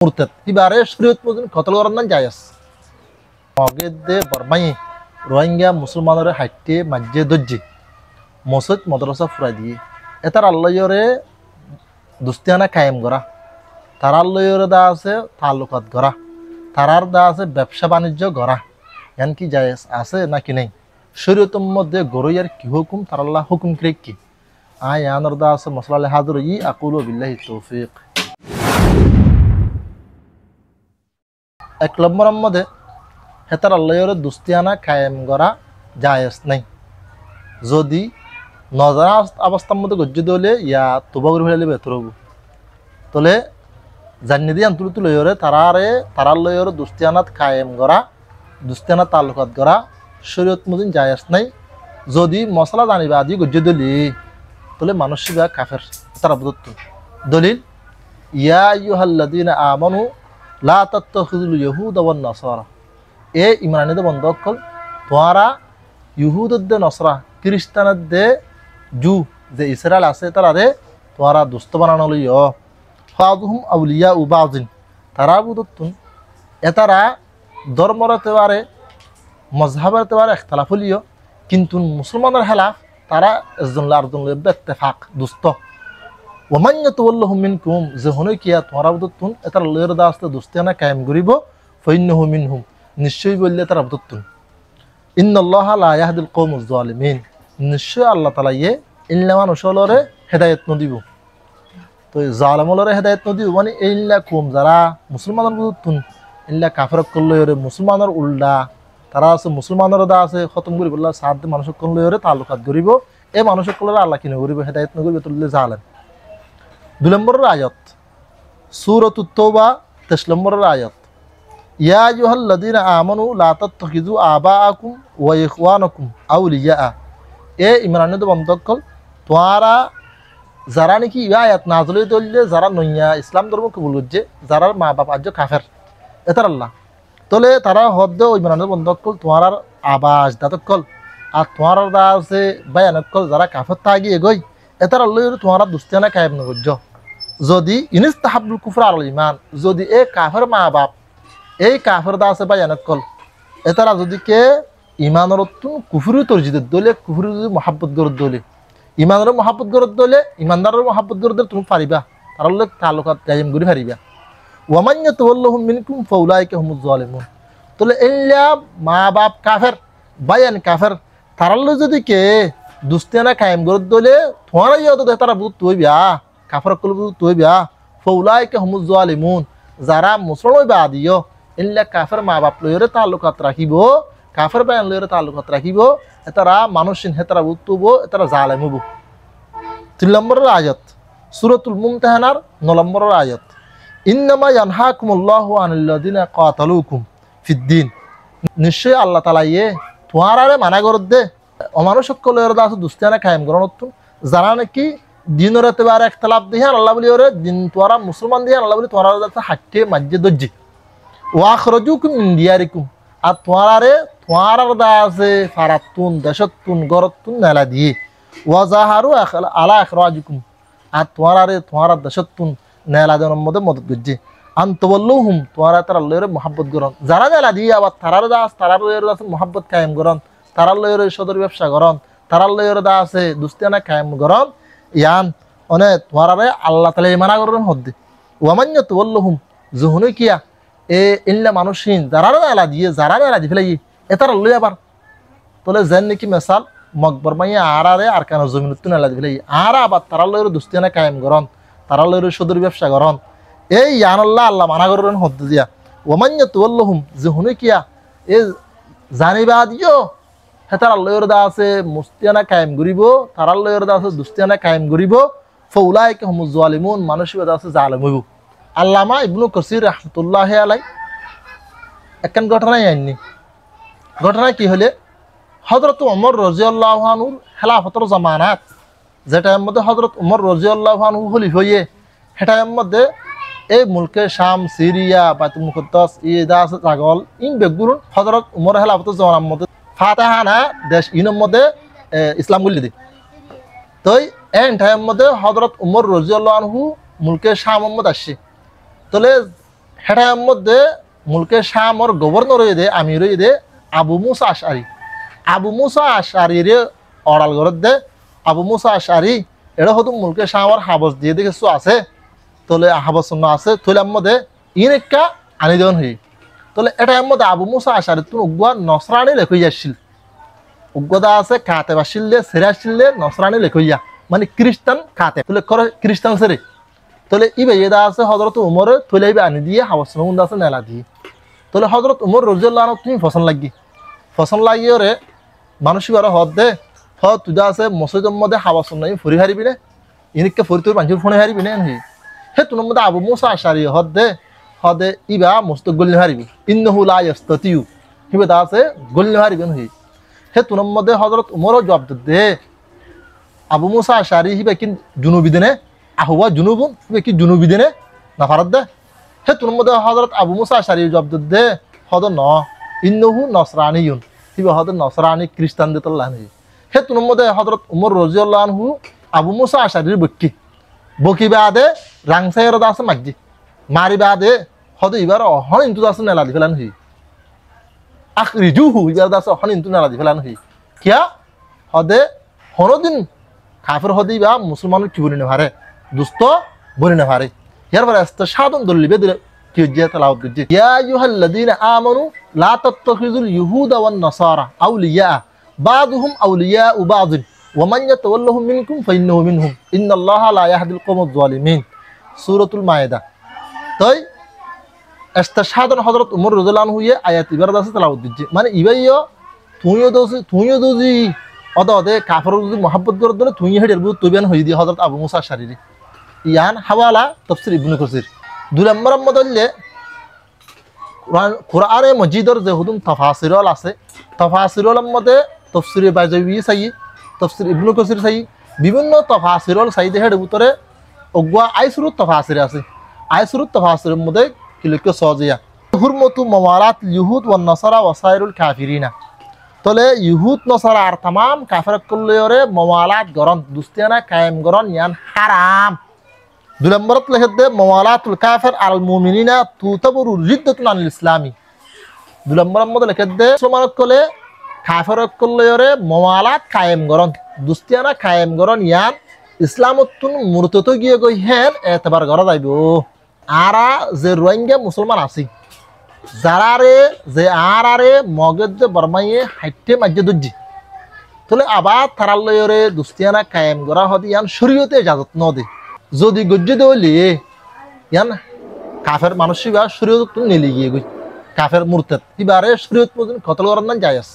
মুরতাদ ইবারে শরীয়ত মধ্যে কতল করার না জায়েজ মগে দে বরমাই রোহিঙ্গা মুসলমানের হাইটে মাঝে দজ্জি মসজিদ মাদ্রাসা ফুরাই দিয়ে এটার আল্লাহরে দুস্তিয়ানা কায়েম করা তার আল্লাহরে দা আছে তালুকাত করা তারার দা আছে ব্যবসা বাণিজ্য করা এন কি জায়েজ আছে নাকি নেই শরীয়তের মধ্যে গরইয়ার কি হুকুম তার আল্লাহ হুকুম করে কি আয়ানোর দা আছে মসলা হাজর ই আকুলু বিল্লাহি তৌফিক। এক নম্বরের মধ্যে হেতার আল্লাহর দুস্তিয়ানা কায়েম করা জায়েজ নাই যদি নজরা অবস্থার মধ্যে গজ্জ দিলে ইয়া তোবা করে ফেলে বেতর হব তলে জানি দিয়ে আন্তরিক লইরে তারার লইরে দুস্তিয়ানাত কায়েম করা দুস্তিয়ানা তালুকাত করা শরীয়ত মদিন জায়েজ নাই যদি মশলা জানিবা আদি গজ্জ দিলি তলে মানুষ বা কাফের তারা বুঝত দলিল ইয়া আইয়ুহাল্লাযীনা আমানু লা তাত্তাখিযুল ইয়াহুদা ওয়ান নাসারা এ ইমানিতে বন্ধ কল তোরা ইহুদদ্দে নসরা খ্রিস্টানদ্দে জু যে ইসরায়েল আছে তারারে তোরা দুস্থ বানানো লইও ফাদুহুম আউলিয়া উ বাজিন তারা বুদতুন এতারা ধর্মরতে পারে মজহাবরতে পারে ইখতিলাফ হলিও কিন্তু মুসলমানের খেলাফ তারা একজন আরেকজন ইত্তেফাক দুস্থ ওমান ইয়াতাওয়াল্লাহুম মিনকুম যে হনে কিয়া তোরা বুদতুন এতার লয়ের দাস্তে দুস্তিয়ানা কায়েম করিব ফাইন্নাহু মিনহুম নিশ্চয় বললে তারা বুদতুন ইন্নাল্লাহা লা ইয়াহদিল কওমুজ জালিমিন নিশ্চয় আল্লাহ তাআলা ইল্লা মানুষলরে হেদায়েত নদিব তো জালিমলরে হেদায়েত নদিব মানে ইল্লা কওম যারা মুসলমানের বুদতুন ইল্লা কাফির কল্লয়রে মুসলমানের উল্টা তারা আছে মুসলমানের দা আছে খতম করিব আল্লাহ সাদ মানুষ কল্লয়রে তালুকাত করিব এই মানুষ কল্লরে আল্লাহ কিনে করিব হেদায়েত নগরিব তুললে জালেম। 2 নম্বরের আয়াত সূরাতুত তাওবা 23 নম্বরের আয়াত ইয়া আইয়ুহাল্লাযীনা আমানু লা তাত্তাখিযু আবাআকুম ওয়া ইখওয়ানাকুম আউলিয়া এ ইমানের বন্ধকল তোরা যারা নাকি আয়াত নাযিল হইলে যারা নইয়া ইসলাম ধর্ম কবুল করছে যারা মা বাপ আজ কাফের এতার আল্লাহ তলে তারা হদ্দ ইমানের বন্ধকল তোরার আবাস দাতকল আর তোরার দা আছে বায়ানকল যারা কাফের তাগি এগই এতার আল্লাহ তোরা দুস্তিয়ানা কায়েম নগজ্জ যদি ইনিস্তাহাবুল কুফর আল ইমান যদি এ কাফের মা বাপ এই কাফের দা আছে বায়ানত কল এতারা যদি কে ইমানের কুফুরি তরজিদের দলে কুফুরি যদি মহাব্বত গরত দলে ইমানের মহাব্বত গরত দলে ইমানদারের মহাব্বত গরত দলে তুমি পারিবা তার লগে তালুকাত কায়েম করি পারিবা ওয়ামান ইয়াতাওয়াল্লাহুম মিনকুম ফাউলাইকা হুমুজ জালিমুন তলে ইল্লা মা বাপ কাফের বায়ান কাফের তার লগে যদি কে দুস্তিয়ানা কায়েম গরত দলে তোমার ইয়াদ তারা বুত তুইবা কাফের কল বুত তুইবা ফাউলাইকা হুমুজ জালিমুন যারা মুসলমান বা দিও ইল্লা কাফের মা বাপ লইরে তালুকাত রাখিব কাফের বায়ান লইরে তালুকাত রাখিব এতারা মানুষিন হেতারা বুতুব এতারা জালেম হবো। 3 নম্বরের আয়াত সূরাতুল মুমতাহানার 9 নম্বরের আয়াত ইন্নামা ইয়ানহাকুমুল্লাহু আনিল্লাযিনা কাতালুকুম ফিদ্দিন নিশ্চয় আল্লাহ তাআলা তোয়ারারে মানা করত দে অমানুষ সকলের দাস দুস্তিয়ানা কায়েম করনত যারা নাকি দিনের এতবার ইখতিলাফ দিহান আল্লাহ বলি ওরে দিন তোরা মুসলমান দিহান আল্লাহ বলি তোরা দাস হাট্টে মাজ্জে দজ্জি ওয়াখরাজুকুম মিন দিয়ারিকুম আর তোয়ারারে তোয়ারার দা আছে ফারাতুন দেশতুন গরতুন নেলা দিয়ে ওয়াজাহারু আলা ইখরাজুকুম আর তোয়ারারে তোয়ারা দেশতুন নেলা দেওয়ার মধ্যে মদত করছে আনতাওয়াল্লাহুম তোয়ারা তার আল্লাহর মহব্বত করন যারা নেলা দিয়ে আবার তারার দা আছে তারার দাস মহব্বত কায়েম করন তার আল্লাহর সদর ব্যবসা করন তার আল্লাহর দা আছে দুস্তিয়ানা কায়েম করন ইয়ান অনে তোয়ারারে আল্লাহ তাআলা মানা করন হদ্দে ওয়ামান ইয়াতাওয়াল্লাহুম যুহনে কিয়া এ ইল্লা মানুষিন যারা নেলা দিয়ে ফেলাই এতার লই আবার তলে যেন নাকি মেসাল মকবর মাইয়া আরারে আর কেন জমিনত নেলা ফেলাই আর আবার তারা লইর দুস্তিয়ানা কায়েম করন তারা লইর সদর ব্যবসা করন এই ইয়ান আল্লাহ মানা করেন হদ্দ দিয়া ওমান ইয়াতাওয়াল্লাহুম যে হুনে কিয়া এ জানিবা দিও হেতার লইর দা আছে মুস্তিয়ানা কায়েম করিব তারা লইর দা আছে দুস্তিয়ানা কায়েম করিব ফাউলাইকা হুমুজ জালিমুন মানুষ দা আছে জালেম হইব। আল্লামা ইবনু কাসির রাহমাতুল্লাহি আলাইহি একখান ঘটনাই আননি ঘটনা কি হলে হযরত ওমর রাদিয়াল্লাহু আনহুর খেলাফতের জামানাত যেটার মধ্যে হযরত ওমর রাদিয়াল্লাহু আনহু খলিফা হয়ে সেটার মধ্যে এই মুলকে শাম সিরিয়া বাইতুল মুকদ্দাস ইদাস জাগল ইন বেগুরুন হযরত ওমর খেলাফতের জামানার মধ্যে ফাতাহানা দেশ ইনের মধ্যে ইসলাম গুলি দি তো এন টাইম মধ্যে হযরত ওমর রাদিয়াল্লাহু আনহু মুলকে শাম মধ্যে আসছে তলে হেটার মধ্যে মুলকে শামর গভর্নর হয়ে দে আমির হয়ে দে আবু মুসা আশআরি। আবু মুসা আশআরির অরাল ঘরত দে আবু মুসা আশআরি এটা হতো মুলকে শামর হাবস দিয়ে দেখেছো আছে তোলে হাবস আছে তোলার মধ্যে ইনেকা আনি দেন হই তোলে এটার মধ্যে আবু মুসা আশআরি তুমি উগ্গুয়া নসরানি লেখই আসছিল উগ্গদা আছে খাতে বাসিলে সেরা আসলে নসরানি লেখইয়া মানে খ্রিস্টান খাতে তোলে করে খ্রিস্টান সেরে তোলে ইবে এদা আছে হযরত উমর তোলাইবে আনি দিয়ে হাবস মুন্দ আছে নেলা দিয়ে তোলে হযরত উমর রাদিয়াল্লাহু আনহু তুমি ফসন লাগিয়ে রে মানুষ বারো হদ দে হদ তুই আছে মসজিদের মধ্যে হাওয়াস নাই ফুরি হারিবি না ইনিকে ফুরি তোর মানুষ ফোনে হারিবি না হে তোর মধ্যে আবু মুসা আশআরি হদ দে হদে ইবা মস্ত গল্লি হারিবি ইন্নাহু লা ইস্তাতিউ হিবে দা আছে গল্লি হারিবি না হে তোর মধ্যে হযরত উমরও জবাব দে আবু মুসা আশআরি হিবে কি জুনুবি দিনে আহুয়া জুনুবুন হিবে কি জুনুবি দিনে না ফারাদ দে হে তোর মধ্যে হযরত আবু মুসা আশআরি জবাব দে হদ ন ইন্নাহু নসরানিয়ুন হিবে হদ নসরানি খ্রিস্টান দে তোল্লাহ নি হে তোর মধ্যে হযরত উমর রাদিয়াল্লাহু আনহু আবু মুসা আশআরির বকি বাদে রাংসায়ের দাস মাগজি মারি বাদে হদ ইবার অহন ইন্তু দাস নেলা দি ফেলান হি আখরিজুহু ইবার দাস অহন ইন্তু নেলা দি ফেলান হি কিয়া হদে হনদিন কাফির হদিবা মুসলমানের কি বলিনে হারে দুস্ত বলিনে হারে ইয়ার পরে ইস্তিশহাদুন দলিবে দিলে কি যে তালাওয়াত দিজি ইয়া আইয়ুহাল্লাযীনা আমানু লা তাত্তাখিযুল ইহুদা ওয়ান নাসারা আউলিয়া বাদুহুম আউলিয়াউ বাদ ওয়া মান ইয়াতাওয়াল্লাহুম মিনকুম ফাইন্নাহু মিনহুম ইন্নাল্লাহা লা ইয়াহদিল কওমাজ জালিমিন সূরাতুল মায়েদা তাই ইস্তিশহাদুন হযরত উমর রাদিয়াল্লাহু আনহু আয়াত ইবার দাসে তালাওয়াত দিজি মানে ইবাইও তুইও দোজি অদে কাফির যদি মোহাব্বত করে দিলে তুই হেডের বুত তুইবেন হই দি হযরত আবু মুসা আশআরি ইয়ান হাওয়ালা তাফসীর ইবনে কাসির দুই নম্বর মধ্যে কোরআনে মজিদর যে হুদুম তাফাসিরল আছে তাফাসিরল মধ্যে তাফসীর বাজাবি চাই তাফসীর ইবনে কাসির চাই বিভিন্ন তাফাসিরল চাই দেহের ভিতরে অগুয়া আইসুরুত তাফাসির আছে আইসুরুত তাফাসিরের মধ্যে কি লিখে সজিয়া হুরমতু মাওয়ালাত ইহুদ ওয়ান নাসারা ওয়াসাইরুল কাফিরিনা তলে ইহুদ নসারা আর तमाम কাফির কল্লেরে মাওয়ালাত গরন দুস্তিয়ানা কায়েম গরন ইয়ান হারাম দুই নম্বরত লেখে দে মাওয়ালাতুল কাফির আল মুমিনিনা তুতাবরু রিদ্দাতুন আনিল ইসলামি দুই নম্বরের মধ্যে লেখে দে মুসলমান কলে কাফির কল্লেরে মাওয়ালাত কায়েম গরন দুস্তিয়ানা কায়েম গরন ইয়ান ইসলামতুন মুরতত গিয়ে গই হেন এতবার গরা যাইবো আরা যে রোহিঙ্গা মুসলমান আছি যারারে যে আরারে মগজ যে বরমাইয়ে হাইটে মাজ্জে দজ্জি তাহলে আবার তারালয়রে দুস্তিয়ানা কায়েম গরা হদি ইয়ান শরীয়তে ইজাজত ন দে যদি গজ্জে দলি ইয়ান কাফের মানুষ বা শরীয়ত নিলি গিয়ে গই কাফের মুরতাদ ইবারে শরীয়ত পর্যন্ত কতল করার না জায়েজ